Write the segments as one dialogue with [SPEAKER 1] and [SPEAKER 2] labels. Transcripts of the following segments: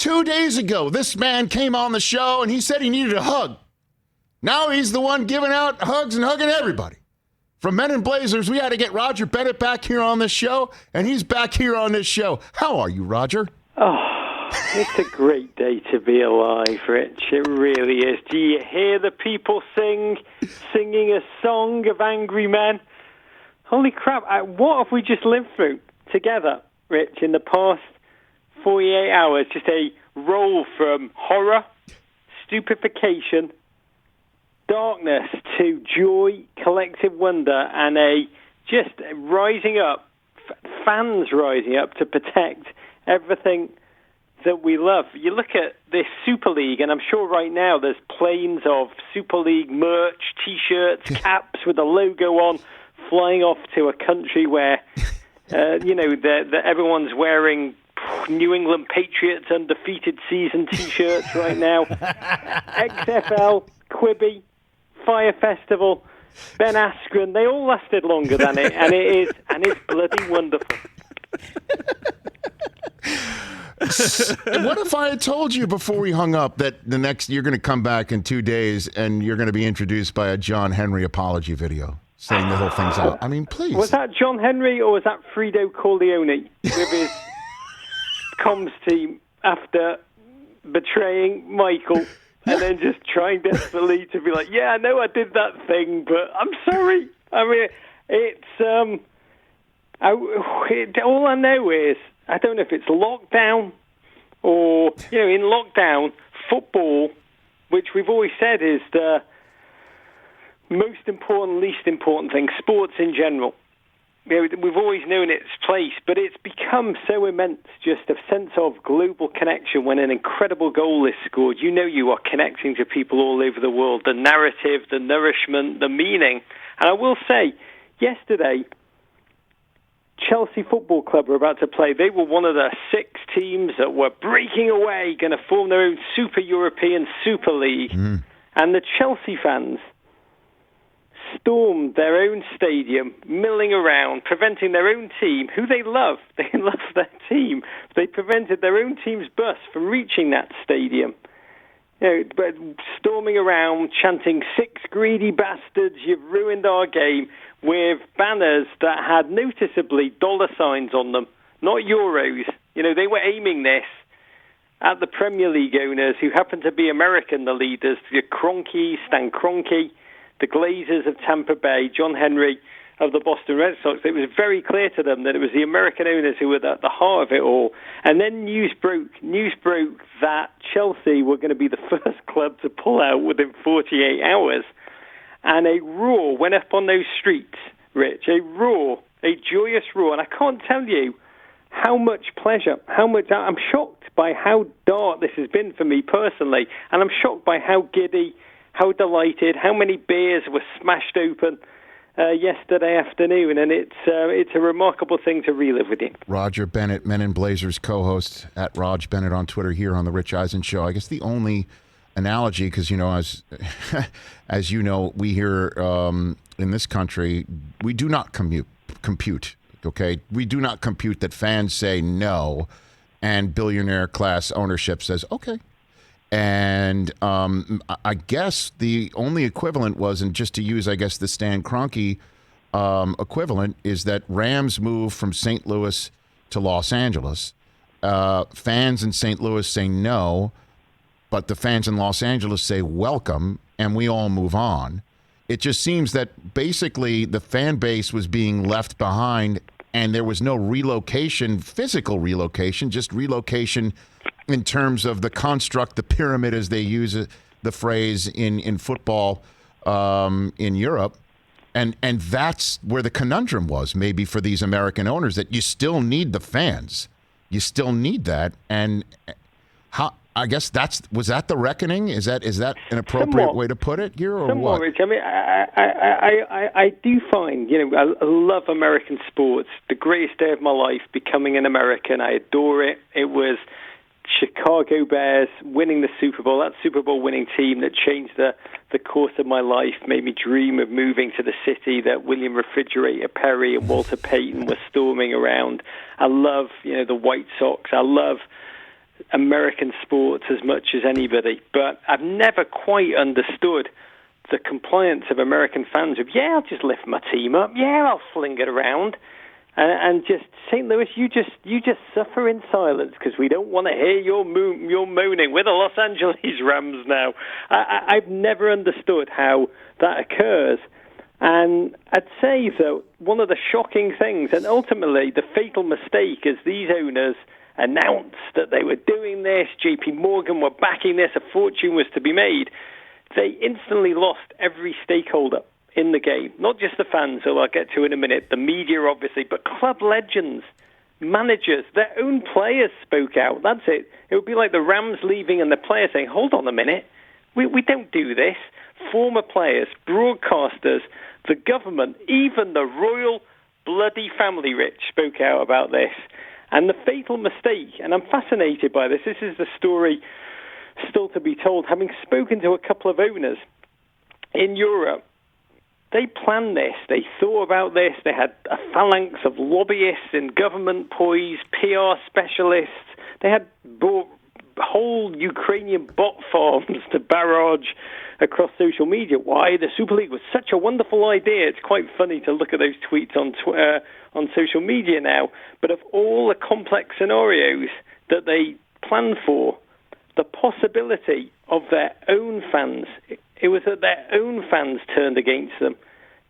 [SPEAKER 1] 2 days ago, this man came on the show and he said he needed a hug. Now he's the one giving out hugs and hugging everybody. From Men in Blazers, we had to get Roger Bennett back here on this show, and he's back here on this show. How are you, Roger?
[SPEAKER 2] Oh, it's a great day to be alive, Rich. It really is. Do you hear the people singing a song of angry men? Holy crap, what have we just lived through together, Rich, in the past 48 hours? Just a roll from horror, stupefaction, darkness to joy, collective wonder, and just rising up, fans rising up to protect everything that we love. You look at this Super League, and I'm sure right now there's planes of Super League merch, T-shirts, caps with the logo on, flying off to a country where, everyone's wearing New England Patriots undefeated season T-shirts right now. XFL, Quibi, Fire Festival, Ben Askren, they all lasted longer than it, and it's bloody wonderful.
[SPEAKER 1] What if I had told you before we hung up that you're going to come back in 2 days and you're going to be introduced by a John Henry apology video saying the whole thing's out? I mean, please.
[SPEAKER 2] Was that John Henry or was that Frido Corleone with his comms team after betraying Michael? And then just trying desperately to be like, yeah, I know I did that thing, but I'm sorry. I mean, it's all I know is I don't know if it's lockdown or in lockdown football, which we've always said is the most important, least important thing. Sports in general. We've always known its place, but it's become so immense, just a sense of global connection when an incredible goal is scored. You are connecting to people all over the world, the narrative, the nourishment, the meaning. And I will say, yesterday, Chelsea Football Club were about to play. They were one of the 6 teams that were breaking away, going to form their own Super European Super League. And the Chelsea fans stormed their own stadium, milling around, preventing their own team, who they love. They love their team. They prevented their own team's bus from reaching that stadium. But storming around, chanting, 6 greedy bastards, you've ruined our game, with banners that had noticeably dollar signs on them, not euros. They were aiming this at the Premier League owners, who happen to be American, the leaders, the Kroenke, Stan Kroenke, the Glazers of Tampa Bay, John Henry of the Boston Red Sox. It was very clear to them that it was the American owners who were at the heart of it all. And then news broke that Chelsea were going to be the first club to pull out within 48 hours. And a roar went up on those streets, Rich, a joyous roar. And I can't tell you how much pleasure, I'm shocked by how dark this has been for me personally. And I'm shocked by how giddy, how delighted, how many beers were smashed open yesterday afternoon, and it's a remarkable thing to relive with you.
[SPEAKER 1] Roger Bennett, Men in Blazers co-host at Roger Bennett on Twitter here on the Rich Eisen Show. I guess the only analogy, because as you know, we here in this country, we do not compute. Okay, we do not compute that fans say no, and billionaire class ownership says okay. And I guess the only equivalent was, and just to use, I guess, the Stan Kroenke equivalent, is that Rams moved from St. Louis to Los Angeles. Fans in St. Louis say no, but the fans in Los Angeles say welcome, and we all move on. It just seems that basically the fan base was being left behind, and there was no relocation, physical relocation, just relocation in terms of the construct, the pyramid, as they use the phrase in football in Europe. And that's where the conundrum was, maybe, for these American owners, that you still need the fans. You still need that. And how, I guess was that the reckoning? Is that an appropriate way to put it here, or what?
[SPEAKER 2] Rich. I mean, I do find, I love American sports. The greatest day of my life, becoming an American. I adore it. It was Chicago Bears winning the Super Bowl, that Super Bowl winning team that changed the course of my life, made me dream of moving to the city that William Refrigerator Perry and Walter Payton were storming around. I love, the White Sox. I love American sports as much as anybody, but I've never quite understood the compliance of American fans of, yeah, I'll just lift my team up, yeah, I'll fling it around, and just St. Louis, you just suffer in silence because we don't want to hear your moaning. We're the Los Angeles Rams now. I've never understood how that occurs. And I'd say, though, one of the shocking things, and ultimately the fatal mistake, as these owners announced that they were doing this, JP Morgan were backing this, a fortune was to be made, they instantly lost every stakeholder in the game. Not just the fans, who I'll get to in a minute, the media, obviously, but club legends, managers, their own players spoke out. That's it. It would be like the Rams leaving and the players saying, hold on a minute, we don't do this. Former players, broadcasters, the government, even the royal bloody family, Rich, spoke out about this. And the fatal mistake, and I'm fascinated by this is the story still to be told, having spoken to a couple of owners in Europe, they planned this, they thought about this, they had a phalanx of lobbyists in government poised, PR specialists, they had whole Ukrainian bot farms to barrage across social media. Why the Super League was such a wonderful idea. It's quite funny to look at those tweets on social media now. But of all the complex scenarios that they planned for, the possibility of their own fans, it was that their own fans turned against them,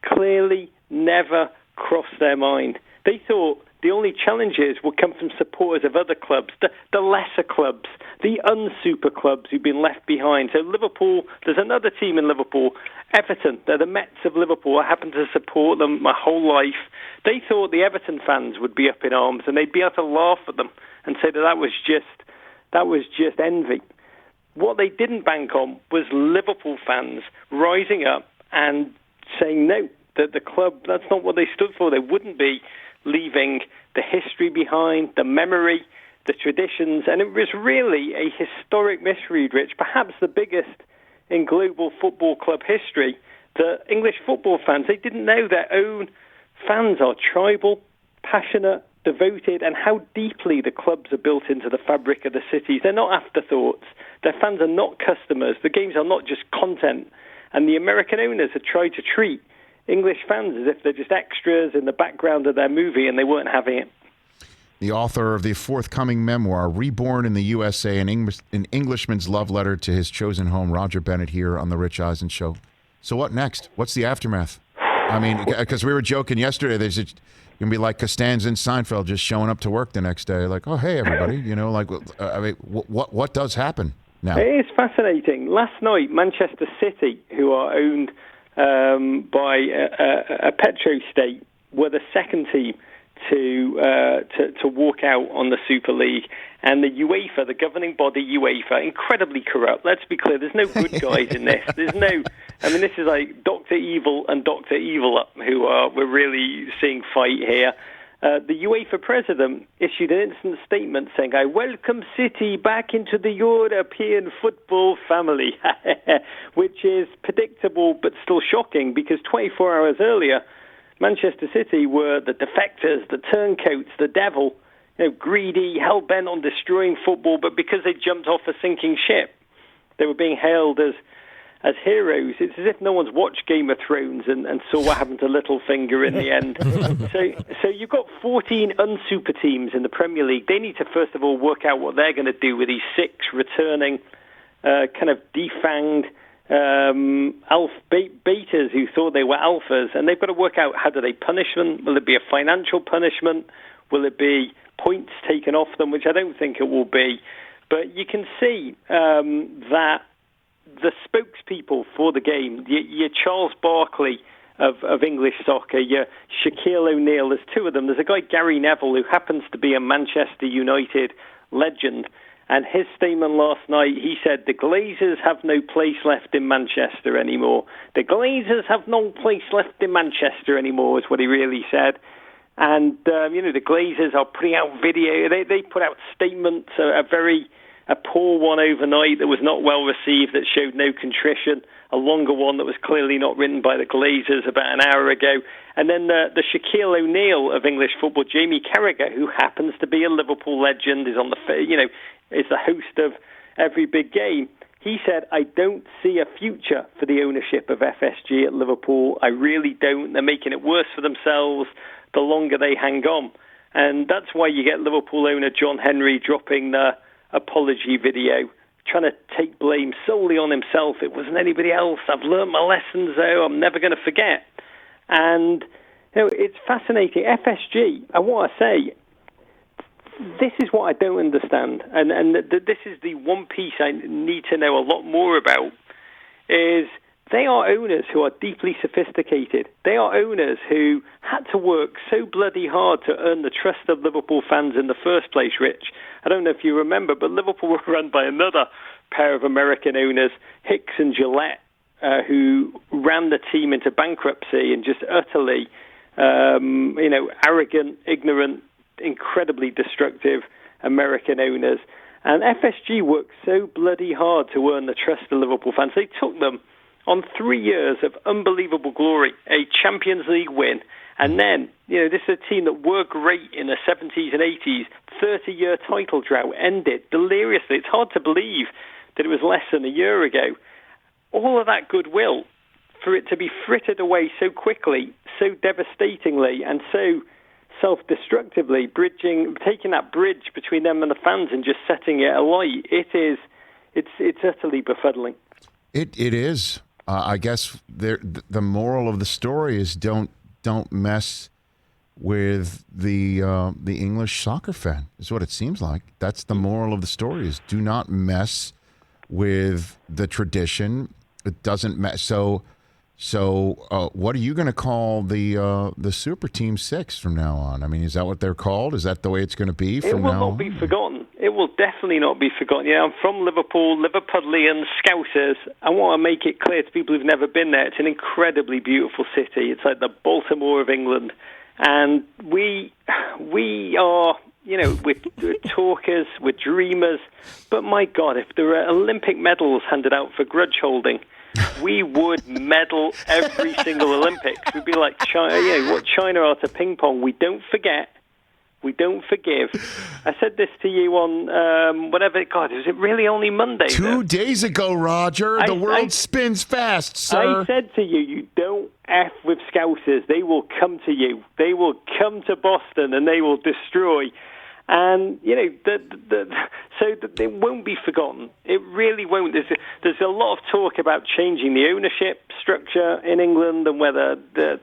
[SPEAKER 2] clearly never crossed their mind. They thought the only challenges would come from supporters of other clubs, the lesser clubs, the unsuper clubs who've been left behind. So Liverpool, there's another team in Liverpool, Everton, they're the Mets of Liverpool. I happen to support them my whole life. They thought the Everton fans would be up in arms and they'd be able to laugh at them and say that was just envy. What they didn't bank on was Liverpool fans rising up and saying no, that the club, that's not what they stood for. They wouldn't be leaving the history behind, the memory, the traditions, and it was really a historic misread, Rich, perhaps the biggest in global football club history. The English football fans, they didn't know their own fans are tribal, passionate, devoted, and how deeply the clubs are built into the fabric of the cities. They're not afterthoughts. Their fans are not customers. The games are not just content. And the American owners have tried to treat English fans as if they're just extras in the background of their movie, and they weren't having it.
[SPEAKER 1] The author of the forthcoming memoir, Reborn in the USA, an Englishman's love letter to his chosen home, Roger Bennett, here on The Rich Eisen Show. So what next? What's the aftermath? I mean, because we were joking yesterday, there's going to be like Costanza and Seinfeld just showing up to work the next day, like, oh, hey, everybody, I mean, what does happen now?
[SPEAKER 2] It is fascinating. Last night, Manchester City, who are owned by a petro state, were the second team to walk out on the Super League. And the UEFA, the governing body UEFA, incredibly corrupt. Let's be clear, there's no good guys in this. There's no, I mean, this is like Dr. Evil and Dr. Evil Up, who we're really seeing fight here. The UEFA president issued an instant statement saying, I welcome City back into the European football family, which is predictable but still shocking because 24 hours earlier, Manchester City were the defectors, the turncoats, the devil, greedy, hell-bent on destroying football, but because they jumped off a sinking ship, they were being hailed as heroes. It's as if no one's watched Game of Thrones and saw what happened to Littlefinger in the end. So you've got 14 unsuper teams in the Premier League. They need to, first of all, work out what they're going to do with these 6 returning kind of defanged betas who thought they were alphas, and they've got to work out how do they punish them. Will it be a financial punishment? Will it be points taken off them, which I don't think it will be. But you can see that the spokespeople for the game, your Charles Barkley of English soccer, your Shaquille O'Neal, there's 2 of them. There's a guy, Gary Neville, who happens to be a Manchester United legend. And his statement last night, he said, the Glazers have no place left in Manchester anymore. The Glazers have no place left in Manchester anymore, is what he really said. And, the Glazers are putting out video. They put out statements, a very a poor one overnight that was not well received, that showed no contrition, a longer one that was clearly not written by the Glazers about an hour ago, and then the Shaquille O'Neal of English football, Jamie Carragher, who happens to be a Liverpool legend, is on is the host of every big game. He said, I don't see a future for the ownership of FSG at Liverpool. I really don't. They're making it worse for themselves the longer they hang on. And that's why you get Liverpool owner John Henry dropping the apology video, trying to take blame solely on himself. It wasn't anybody else. I've learned my lessons, though. I'm never going to forget. And it's fascinating. FSG, I want to say, this is what I don't understand, and this is the one piece I need to know a lot more about, is they are owners who are deeply sophisticated. They are owners who had to work so bloody hard to earn the trust of Liverpool fans in the first place, Rich. I don't know if you remember, but Liverpool were run by another pair of American owners, Hicks and Gillette, who ran the team into bankruptcy and just utterly, arrogant, ignorant, incredibly destructive American owners. And FSG worked so bloody hard to earn the trust of Liverpool fans. They took them on 3 years of unbelievable glory, a Champions League win, and then, this is a team that were great in the 70s and 80s, 30-year title drought ended deliriously. It's hard to believe that it was less than a year ago. All of that goodwill, for it to be frittered away so quickly, so devastatingly, and so self-destructively, taking that bridge between them and the fans and just setting it alight, it's utterly befuddling.
[SPEAKER 1] It is. I guess the moral of the story is don't mess with the English soccer fan, is what it seems like. That's the moral of the story, is do not mess with the tradition. It doesn't mess. So what are you going to call the Super Team 6 from now on? I mean, is that what they're called? Is that the way it's going to be from now on?
[SPEAKER 2] It will not be forgotten. It will definitely not be forgotten. I'm from Liverpool, Liverpudlians, Scousers. I want to make it clear to people who've never been there, it's an incredibly beautiful city. It's like the Baltimore of England. And we are, we're talkers, we're dreamers. But my God, if there were Olympic medals handed out for grudge holding, we would medal every single Olympics. We'd be like China, what China are to ping pong. We don't forget. We don't forgive. I said this to you on God, was it really only Monday?
[SPEAKER 1] 2 days ago, Roger. The world spins fast, sir.
[SPEAKER 2] I said to you, you don't F with Scousers. They will come to you. They will come to Boston and they will destroy. And, so it won't be forgotten. It really won't. There's a lot of talk about changing the ownership structure in England and whether the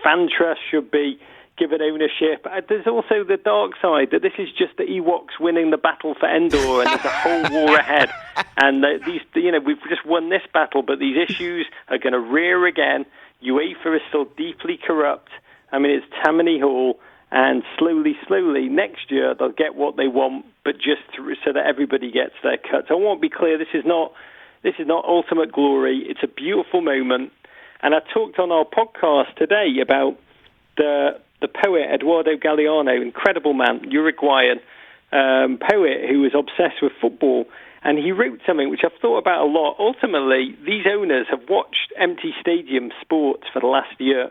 [SPEAKER 2] fan trust should be given ownership. There's also the dark side, that this is just the Ewoks winning the battle for Endor and there's a whole war ahead. And we've just won this battle, but these issues are going to rear again. UEFA is still deeply corrupt. I mean, it's Tammany Hall. And slowly, next year they'll get what they want, but just so that everybody gets their cut. So I want to be clear: this is not ultimate glory. It's a beautiful moment. And I talked on our podcast today about the poet Eduardo Galeano, incredible man, Uruguayan poet who was obsessed with football. And he wrote something which I've thought about a lot. Ultimately, these owners have watched empty stadium sports for the last year.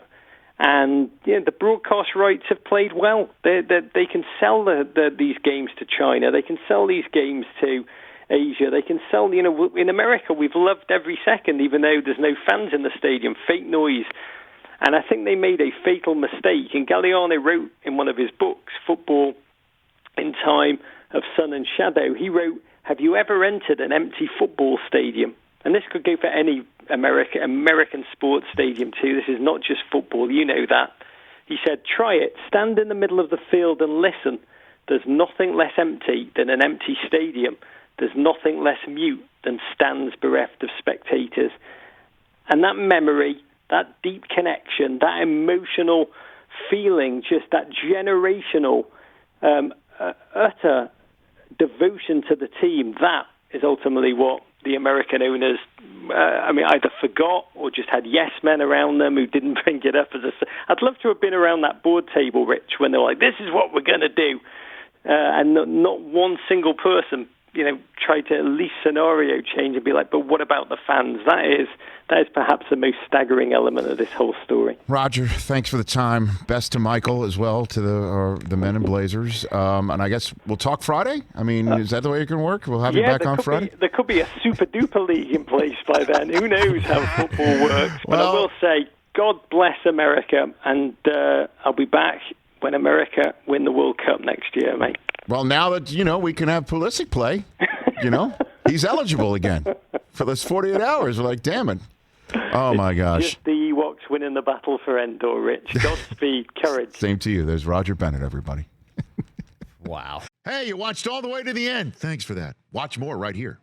[SPEAKER 2] And the broadcast rights have played well. They can sell these games to China. They can sell these games to Asia. They can sell, in America, we've loved every second, even though there's no fans in the stadium, fake noise. And I think they made a fatal mistake. And Galeano wrote in one of his books, Football in Time of Sun and Shadow, he wrote, have you ever entered an empty football stadium? And this could go for any American sports stadium too. This is not just football, you know that. He said, try it. Stand in the middle of the field and listen. There's nothing less empty than an empty stadium. There's nothing less mute than stands bereft of spectators. And that memory, that deep connection, that emotional feeling, just that generational, utter devotion to the team, that is ultimately what the American owners, either forgot or just had yes men around them who didn't bring it up I'd love to have been around that board table, Rich, when they were like, this is what we're going to do. And not one single person, try to at least scenario change and be like, but what about the fans? That is perhaps the most staggering element of this whole story.
[SPEAKER 1] Roger, thanks for the time. Best to Michael as well, to the Men in Blazers. And I guess we'll talk Friday? I mean, is that the way it can work? We'll have you back on Friday?
[SPEAKER 2] There could be a super-duper league in place by then. Who knows how football works? But I will say, God bless America, and I'll be back when America win the World Cup next year, mate.
[SPEAKER 1] Well, now that, we can have Pulisic play, he's eligible again for those 48 hours. We're like, damn it. Oh, my gosh.
[SPEAKER 2] Just the Ewoks winning the battle for Endor, Rich. Godspeed, courage.
[SPEAKER 1] Same to you. There's Roger Bennett, everybody.
[SPEAKER 3] Wow.
[SPEAKER 1] Hey, you watched all the way to the end. Thanks for that. Watch more right here.